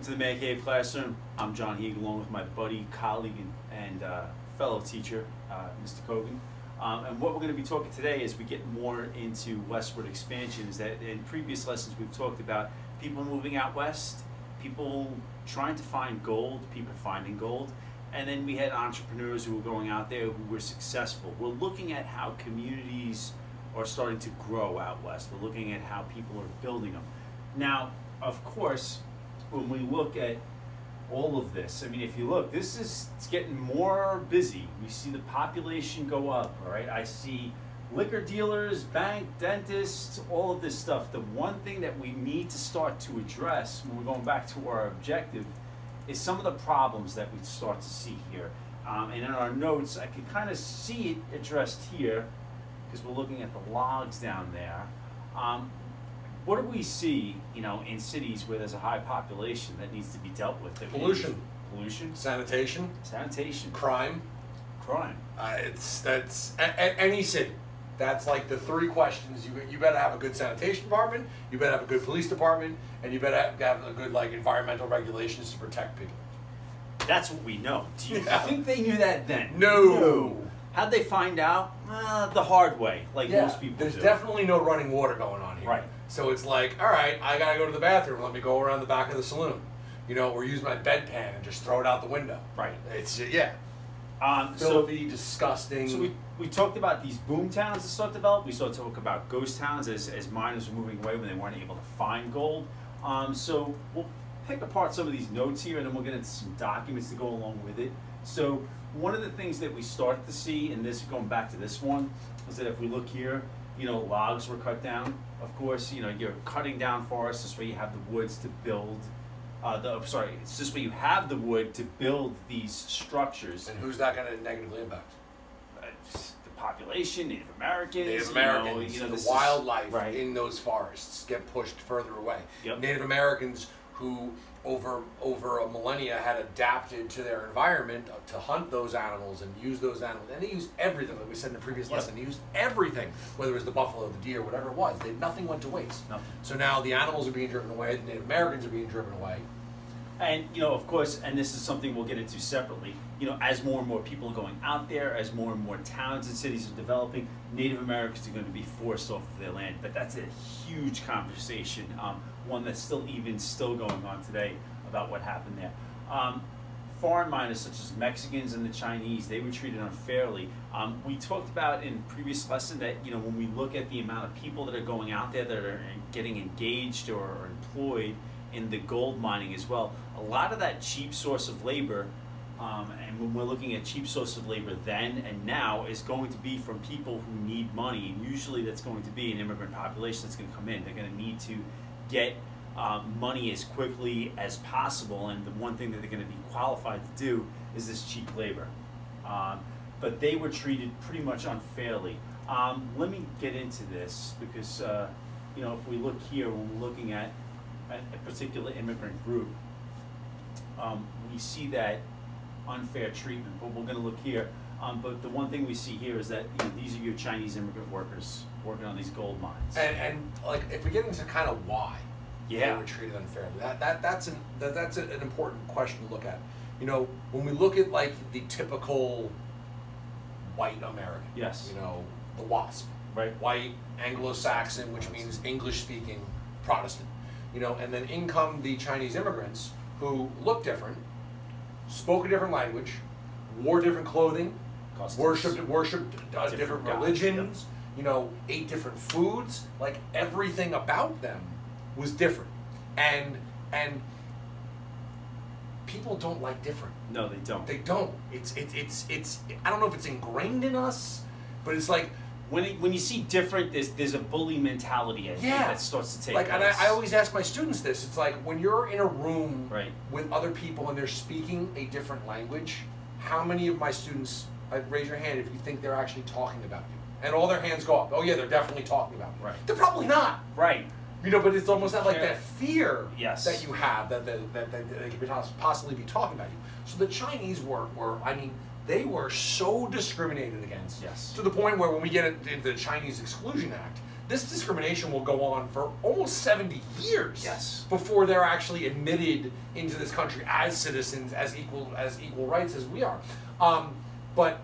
to the Man Cave Classroom. I'm John Heeg, along with my buddy, colleague, and fellow teacher, Mr. Kogan. And what we're going to be talking today is we get more into westward expansion. Is that in previous lessons we've talked about people moving out west, people trying to find gold, people finding gold, and then we had entrepreneurs who were going out there who were successful. We're looking at how communities are starting to grow out west. We're looking at how people are building them. Now, of course, when we look at all of this, I mean, if you look, it's getting more busy. We see the population go up, all right? I see liquor dealers, bank, dentists, all of this stuff. The one thing that we need to start to address when we're going back to our objective is some of the problems that we start to see here. And in our notes, I can kind of see it addressed here because we're looking at the logs down there. What do we see, you know, in cities where there's a high population that needs to be dealt with? Pollution. Pollution. Sanitation. Sanitation. Crime. Crime. That's any city. That's like the three questions. You better have a good sanitation department, you better have a good police department, and you better have a good like environmental regulations to protect people. That's what we know. Do you think they knew that then? No. How'd they find out? The hard way, like most people There's do. definitely no running water going on here. Right. So it's like, all right, I gotta go to the bathroom. Let me go around the back of the saloon, you know, or use my bedpan and just throw it out the window. Right. It's So filthy, disgusting. So we talked about these boom towns that start to develop. We started to talk about ghost towns as miners were moving away when they weren't able to find gold. So we'll pick apart some of these notes here, and then we'll get into some documents to go along with it. So one of the things that we started to see, and this going back to this one, is that if we look here, you know, logs were cut down. Of course, you know, you're cutting down forests. This way you have the woods to build. It's this way you have the wood to build these structures. And who's that going to negatively impact? The population, Native Americans. You know, the wildlife in those forests get pushed further away. Yep. Native Americans who over a millennia had adapted to their environment to hunt those animals and use those animals, and they used everything, like we said in the previous lesson. They used everything, whether it was the buffalo, the deer, whatever it was. Nothing went to waste. Nothing. So now the animals are being driven away, the Native Americans are being driven away. And, you know, of course, and this is something we'll get into separately, you know, as more and more people are going out there, as more and more towns and cities are developing, Native Americans are going to be forced off of their land. But that's a huge conversation, one that's still going on today about what happened there. Foreign miners such as Mexicans and the Chinese, they were treated unfairly. We talked about in previous lesson that, you know, when we look at the amount of people that are going out there that are getting engaged or employed in the gold mining as well, a lot of that cheap source of labor, and when we're looking at cheap source of labor then and now, is going to be from people who need money, and usually that's going to be an immigrant population that's going to come in. They're going to need to get money as quickly as possible, and the one thing that they're going to be qualified to do is this cheap labor. But they were treated pretty much unfairly. Let me get into this because, you know, if we look here, when we're looking at a particular immigrant group, we see that unfair treatment, but we're going to look here. But the one thing we see here is that, you know, these are your Chinese immigrant workers working on these gold mines. And like, if we get into kind of why they were treated unfairly, that's an important question to look at. You know, when we look at like the typical white American, yes, you know, the WASP, right, white Anglo-Saxon, which means English-speaking Protestant. You know, and then in come the Chinese immigrants who look different, spoke a different language, wore different clothing, worshipped different religions, you know, ate different foods. Like everything about them was different, and people don't like different. No, they don't. They don't. It's. I don't know if it's ingrained in us, but it's like. When you see different, there's a bully mentality that starts to take place. And I always ask my students this. It's like when you're in a room right. with other people and they're speaking a different language, how many of my students, raise your hand if you think they're actually talking about you? And all their hands go up. Oh yeah, they're definitely talking about me. Right. They're probably not. Right. You know, but it's almost that like that fear yes. that you have that they could possibly be talking about you. So the Chinese were I mean, they were so discriminated against, yes. to the point where when we get into the Chinese Exclusion Act, this discrimination will go on for almost 70 years Yes. before they're actually admitted into this country as citizens, as equal rights as we are. But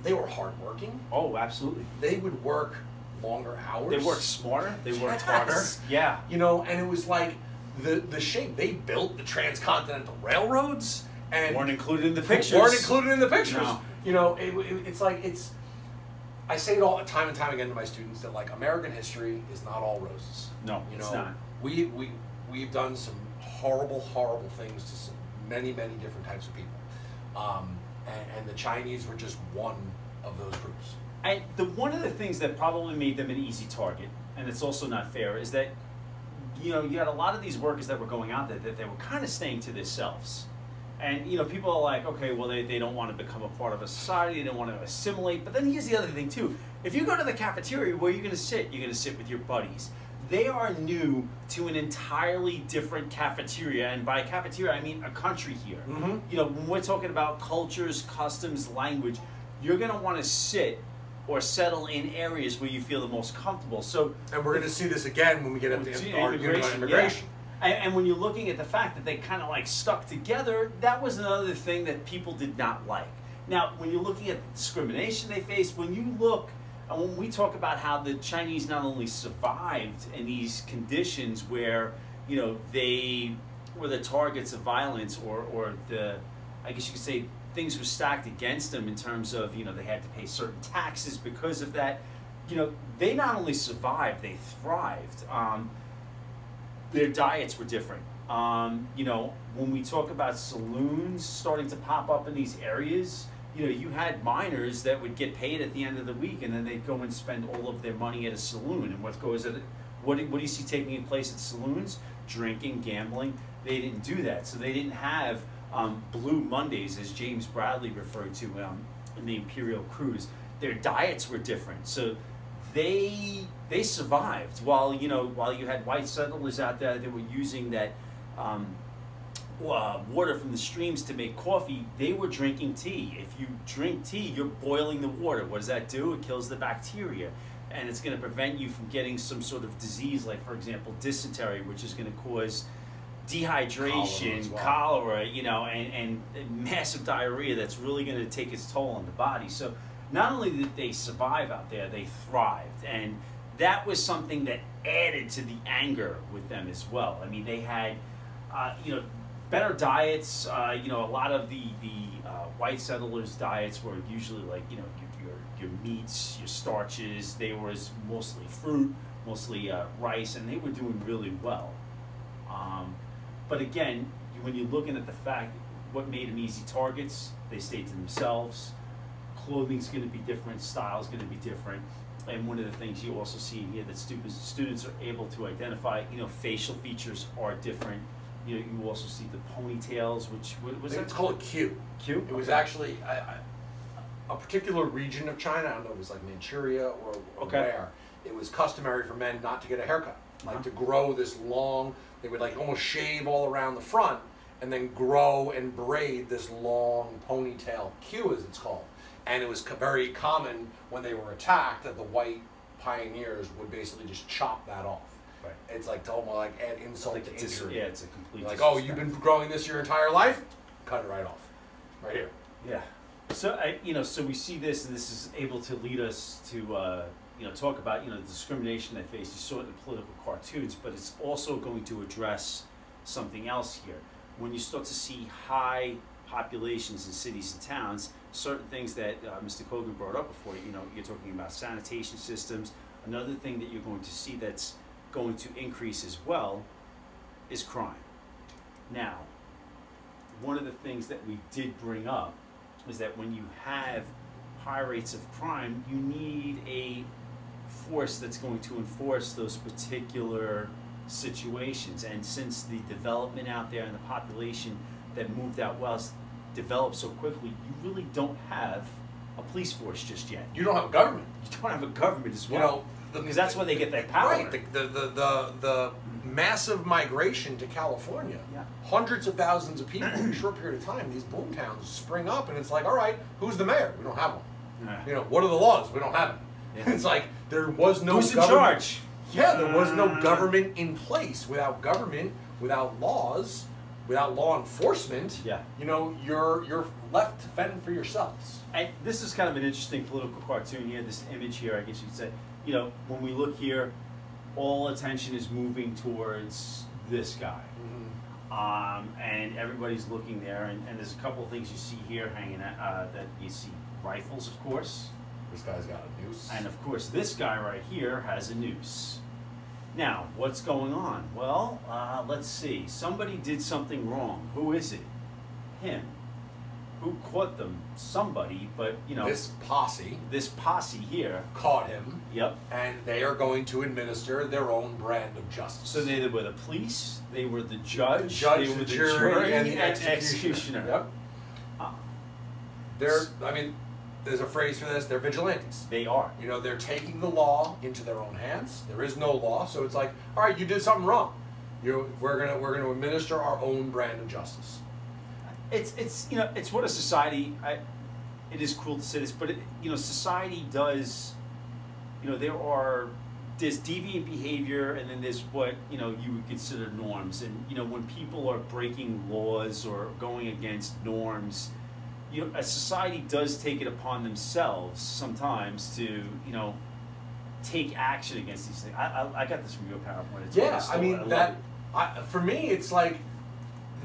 they were hardworking. Oh, absolutely. They would work longer hours. They worked smarter. They worked Yes. harder. Yeah. You know, and it was like the shape. They built the transcontinental railroads and Weren't included in the pictures. Weren't included in the pictures. No. You know, it's like I say it all time and time again to my students that like American history is not all roses. No, You it's know, not. we've done some horrible things to some many different types of people, and the Chinese were just one of those groups. And one of the things that probably made them an easy target, and it's also not fair, is that you had a lot of these workers that were going out there that they were kind of staying to themselves. And people are like, okay, well they don't want to become a part of a society, they don't want to assimilate. But then here's the other thing too. If you go to the cafeteria, where are you going to sit? You're going to sit with your buddies. They are new to an entirely different cafeteria, and by cafeteria I mean a country here. Mm-hmm. When we're talking about cultures, customs, language, you're going to want to sit or settle in areas where you feel the most comfortable. So, and we're going to see this again when we get into immigration. immigration. Yeah. And when you're looking at the fact that they kind of like stuck together, that was another thing that people did not like. Now, when you're looking at the discrimination they faced, when you look, and when we talk about how the Chinese not only survived in these conditions where, they were the targets of violence or the, I guess you could say, things were stacked against them in terms of, they had to pay certain taxes because of that. They not only survived, they thrived. Their diets were different. When we talk about saloons starting to pop up in these areas, you had miners that would get paid at the end of the week, and then they'd go and spend all of their money at a saloon. And what do you see taking place at saloons? Drinking, gambling. They didn't do that, so they didn't have Blue Mondays, as James Bradley referred to in the Imperial Cruise. Their diets were different, so they survived. While you had white settlers out there that were using that water from the streams to make coffee, they were drinking tea. If you drink tea, you're boiling the water. What does that do? It kills the bacteria, and it's going to prevent you from getting some sort of disease, like for example dysentery, which is going to cause dehydration, cholera, and massive diarrhea that's really going to take its toll on the body. So not only did they survive out there, they thrived, and that was something that added to the anger with them as well. I mean, they had, better diets. A lot of the white settlers' diets were usually like, your meats, your starches. They were mostly fruit, mostly rice, and they were doing really well. But again, when you're looking at the fact, what made them easy targets, they stayed to themselves. Clothing's going to be different, style's going to be different. And one of the things you also see here that students are able to identify, facial features are different. You also see the ponytails, which was that? It's called Q. Q? It was actually a particular region of China. I don't know if it was like Manchuria or where. It was customary for men not to get a haircut, like to grow this long. They would like almost shave all around the front and then grow and braid this long ponytail, Q as it's called. And it was very common when they were attacked that the white pioneers would basically just chop that off. Right. It's like to almost like add insult to injury. Yeah, it's a complete like, oh, you've been growing this your entire life? Cut it right off, right here. Yeah. So so we see this, and this is able to lead us to talk about the discrimination they face. You saw it in political cartoons, but it's also going to address something else here. When you start to see high populations in cities and towns, certain things that Mr. Kogan brought up before, you're talking about sanitation systems. Another thing that you're going to see that's going to increase as well is crime. Now, one of the things that we did bring up is that when you have high rates of crime, you need a force that's going to enforce those particular situations. And since the development out there and the population that moved out west developed so quickly, you really don't have a police force just yet. You don't have a government. You don't have a government as well. Because that's where they get that power. Right. The massive migration to California. Yeah. Hundreds of thousands of people in a short period of time. These boom towns spring up, and it's like, all right, who's the mayor? We don't have one. Yeah. What are the laws? We don't have them. Yeah. It's like there was no Who's in government. charge? Yeah, there was no government in place. Without government, without laws, without law enforcement, Yeah. you know, you're left to fend for yourselves. And this is kind of an interesting political cartoon here, this image here, I guess you could say. You know, when we look here, all attention is moving towards this guy. And everybody's looking there, and there's a couple of things you see here hanging out, that you see rifles, of course. This guy's got a noose. And of course, this guy right here has a noose. Now, what's going on? Well, let's see. Somebody did something wrong. Who is it? Him. Who caught them? Somebody, but you know. This posse here. caught him. Yep. And they are going to administer their own brand of justice. So they were the police, they were the judge, the they were the jury, and the executioner. Yep. There's a phrase for this. They're vigilantes. They are. You know, they're taking the law into their own hands. There is no law, so it's like, all right, you did something wrong. We're gonna administer our own brand of justice. It's you know, it's what a society. It is cruel to say this, but you know, society does. You know, there's deviant behavior, and then there's what you know you would consider norms. And you know, when people are breaking laws or going against norms, you know, a society does take it upon themselves sometimes to you know take action against these things. I got this from your PowerPoint. It's Yeah, still, I mean love it. for me, it's like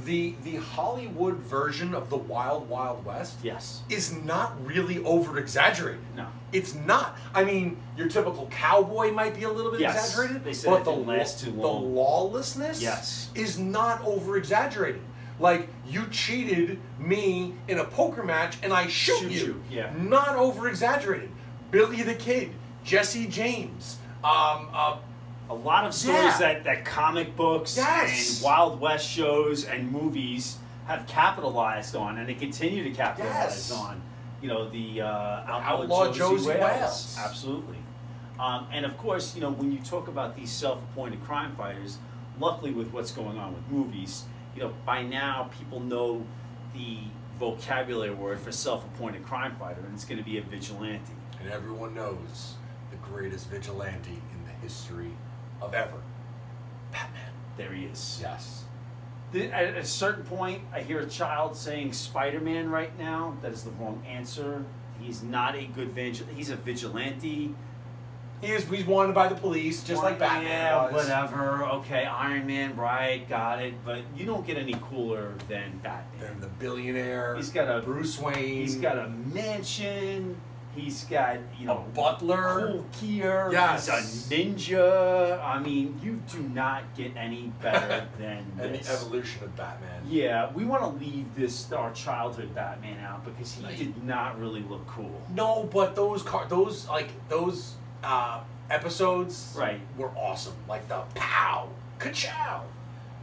the Hollywood version of the Wild Wild West. Yes. Is not really over exaggerated. No. It's not. I mean, your typical cowboy might be a little bit Yes. exaggerated, They said but it didn't last too long. the lawlessness Yes. is not over exaggerated. Like, you cheated me in a poker match and I shoot you. Yeah. Not over exaggerated. Billy the Kid, Jesse James, A lot of stories that comic books Yes. and Wild West shows and movies have capitalized on, and they continue to capitalize Yes. on. You know, the Outlaw Josie Wales. Absolutely. And of course, you know, when you talk about these self-appointed crime fighters, luckily with what's going on with movies, you know, by now people know the vocabulary word for self-appointed crime fighter, and it's going to be a vigilante. And everyone knows the greatest vigilante in the history of ever. Batman. There he is. Yes. At a certain point, I hear a child saying Spider-Man right now. That is the wrong answer. He's not a good vigilante. He's a vigilante. He's wanted by the police, just like Batman Yeah, was. whatever. Okay, Iron Man, right, got it. But you don't get any cooler than Batman. Then the billionaire. He's got a Bruce Wayne. He's got a mansion. He's got, you know, a butler. cool gear. Yes. He's a ninja. I mean, you do not get any better than And this. the evolution of Batman. Yeah, we want to leave our childhood Batman out because he did not really look cool. No, but those episodes Right. were awesome. Like the pow, ka-chow.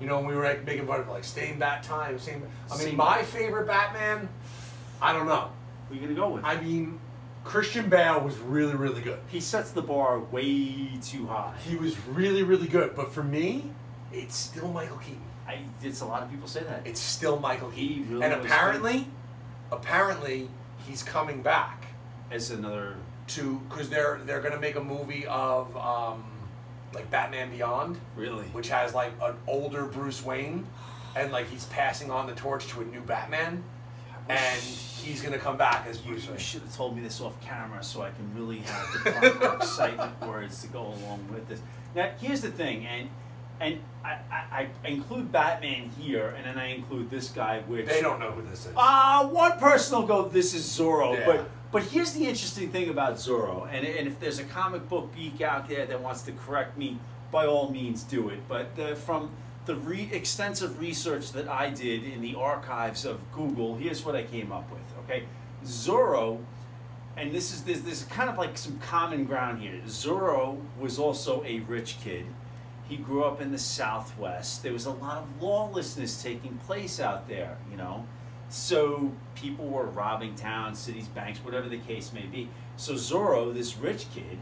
You know, when we were like making fun of like same bat time, same. I mean, Same. my favorite Batman. I don't know. Who are you gonna go with? I mean, Christian Bale was really, really good. He sets the bar way too high. He was really, really good. But for me, it's still Michael Keaton. It's a lot of people say that. It's still Michael He Keaton. really And was apparently, he's coming back As another. because they're gonna make a movie of like Batman Beyond, Really? which has like an older Bruce Wayne, and like he's passing on the torch to a new Batman, and he's gonna come back as Bruce You Wayne. should have told me this off camera so I can really have the proper excitement words to go along with this. Now, here's the thing, and I include Batman here, and then I include this guy, which They don't know who this is. one person will go, "This is Zorro," Yeah. but here's the interesting thing about Zorro, and if there's a comic book geek out there that wants to correct me, by all means do it. But from the extensive research that I did in the archives of Google, here's what I came up with. Okay, Zorro, and there's kind of like some common ground here. Zorro was also a rich kid. He grew up in the Southwest. There was a lot of lawlessness taking place out there, you know. So people were robbing towns, cities, banks, whatever the case may be. So Zorro, this rich kid,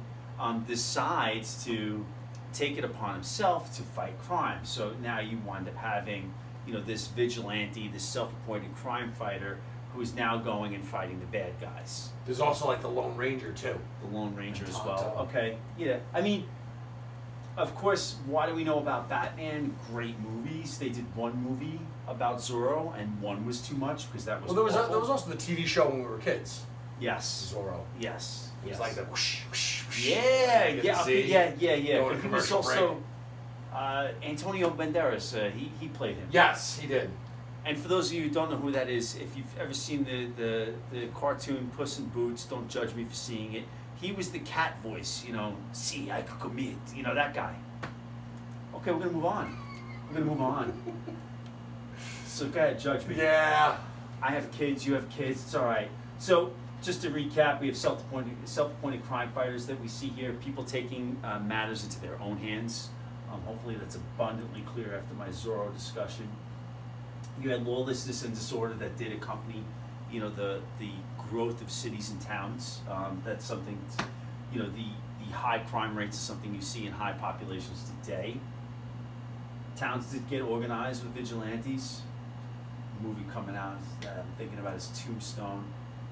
decides to take it upon himself to fight crime. So now you wind up having, you know, this vigilante, this self-appointed crime fighter who is now going and fighting the bad guys. There's also like the Lone Ranger too. The Lone Ranger as Tonto. well. Okay, yeah. I mean, of course, why do we know about Batman? Great movies. They did one movie about Zorro, and one was too much because that was Well, awful. there was also the TV show when we were kids. Yes. Zorro. Yes. It was yes. like the whoosh, whoosh, whoosh. Yeah, You get yeah, to okay, see. yeah. Go to But he was commercial also Antonio Banderas. He played him. Yes, he did. And for those of you who don't know who that is, if you've ever seen the cartoon Puss in Boots, don't judge me for seeing it. He was the cat voice, you know. See, I could commit, you know, that guy. Okay, we're gonna move on. We're gonna move on. So go ahead, judge me. Yeah. I have kids. You have kids. It's all right. So just to recap, we have self-appointed crime fighters that we see here. People taking matters into their own hands. Hopefully that's abundantly clear after my Zorro discussion. You had lawlessness and disorder that did accompany, you know, the growth of cities and towns. That's something, you know, the high crime rates is something you see in high populations today. Towns did get organized with vigilantes. Movie coming out that I'm thinking about is Tombstone.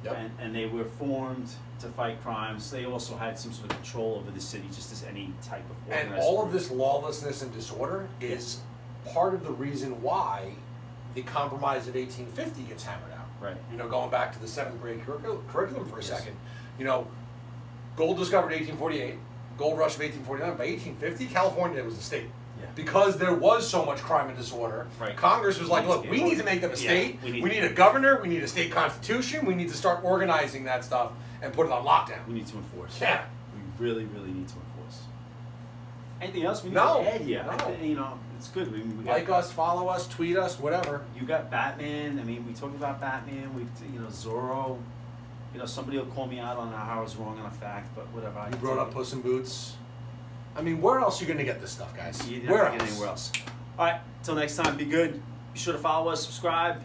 Yep. And they were formed to fight crimes. They also had some sort of control over the city, just as any type of organized And all of group. this lawlessness and disorder is part of the reason why the compromise of 1850 gets hammered out. Right. You know, going back to the 7th grade curriculum for a Yes. second, you know, gold discovered 1848, gold rush of 1849. By 1850, California was a state. Yeah. Because there was so much crime and disorder, Right. Congress was like, look, we need to make them a state. we We need a governor. We need a state constitution. We need to start organizing that stuff and put it on lockdown. We need to enforce. Yeah. We really, really need to enforce. Anything else we need No. to add here? I No. think, you know, it's good. We got, Like us, follow us, tweet us, whatever. You got Batman. I mean, we talked about Batman. We, you know, Zorro. You know, somebody will call me out on how I was wrong on a fact, but whatever. You brought up Puss in Boots. I mean, where else are you going to get this stuff, guys? You Where don't get else? anywhere else. All right. Till next time. Be good. Be sure to follow us, subscribe.